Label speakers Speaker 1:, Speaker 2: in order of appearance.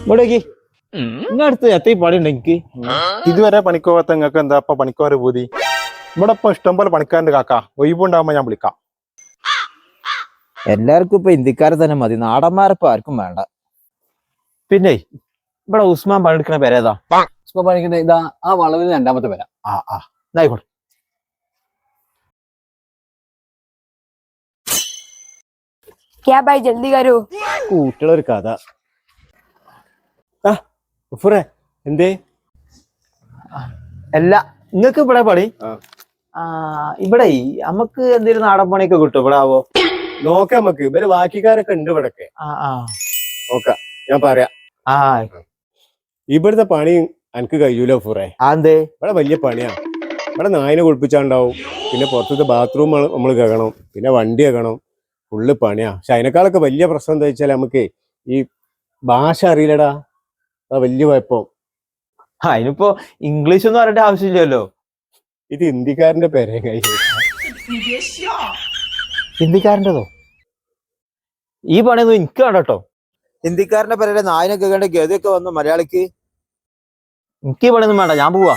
Speaker 1: ഇവിടേക്ക് ഇങ്ങടുത്ത് എത്ര പണി ഉണ്ട് എനിക്ക്
Speaker 2: ഇതുവരെ പണിക്ക് പോകാത്ത നിങ്ങൾക്ക് എന്താ ഇപ്പൊ പണിക്കോരെ പൂതി? ഇവിടെ ഇപ്പൊ ഇഷ്ടം പോലെ പണിക്കാരുണ്ട് കാക്ക. ഒഴിവുണ്ടാകുമ്പോ ഞാൻ വിളിക്കാം.
Speaker 1: എല്ലാവർക്കും ഇപ്പൊ ഇന്ത്യക്കാരെ തന്നെ മതി, നാടന്മാരിപ്പോ ആർക്കും വേണ്ട. പിന്നെ ഇവിടെ ഉസ്മാൻ പണിയെടുക്കണ പേരേതാ?
Speaker 3: ഉസ്മാൻ പണിക്കുന്ന ഇതാ ആ വളവിന് രണ്ടാമത്തെ പേര.
Speaker 1: ഇതായിക്കോട്ടെ.
Speaker 4: क्या भाई जल्दी करो।
Speaker 1: കുട്ടികളൊരു കഥ.
Speaker 2: എന്തേ
Speaker 1: അല്ല നിങ്ങക്ക് ഇവിടെ പണി? ഇവിടെ നമുക്ക് എന്തെങ്കിലും നാടൻ പണിയൊക്കെ കിട്ടും ഇവിടെ ആവോ?
Speaker 2: നോക്കാം നമുക്ക്. ഇവര് ബാക്കിക്കാരൊക്കെ ഉണ്ട് ഇവിടൊക്കെ. നോക്കാം, ഞാൻ പറയാം. ഇവിടുത്തെ പണി എനിക്ക് കഴിയൂലോ ഫുറേ.
Speaker 1: അതെന്തേ?
Speaker 2: ഇവിടെ വലിയ പണിയാ. ഇവിടെ നായിനെ കുളിപ്പിച്ചാണ്ടാവും, പിന്നെ പുറത്തത്തെ ബാത്റൂം നമ്മൾ കേൾക്കണം, പിന്നെ വണ്ടി കേൾക്കണം. ഫുള്ള് പണിയാ. പക്ഷെ അതിനേക്കാളൊക്കെ വലിയ പ്രശ്നം എന്താ വെച്ചാൽ നമുക്ക് ഈ ഭാഷ അറിയില്ലടാ. അത് വലിയ കുഴപ്പം.
Speaker 1: അതിനിപ്പോ ഇംഗ്ലീഷ് ഒന്നും അറിയേണ്ട ആവശ്യമില്ലല്ലോ.
Speaker 2: ഇത് ഹിന്ദിക്കാരന്റെ പേരെ കൈ.
Speaker 1: ഹിന്ദിക്കാരൻ്റെതോ? ഈ പണിയൊന്നും എനിക്ക് വേണ്ട കേട്ടോ. ഹിന്ദിക്കാരന്റെ പേരെ നായനൊക്കെ കണ്ട ഗതിയൊക്കെ വന്നു മലയാളിക്ക്. എനിക്ക് ഈ പണിയൊന്നും വേണ്ട, ഞാൻ പോവാ.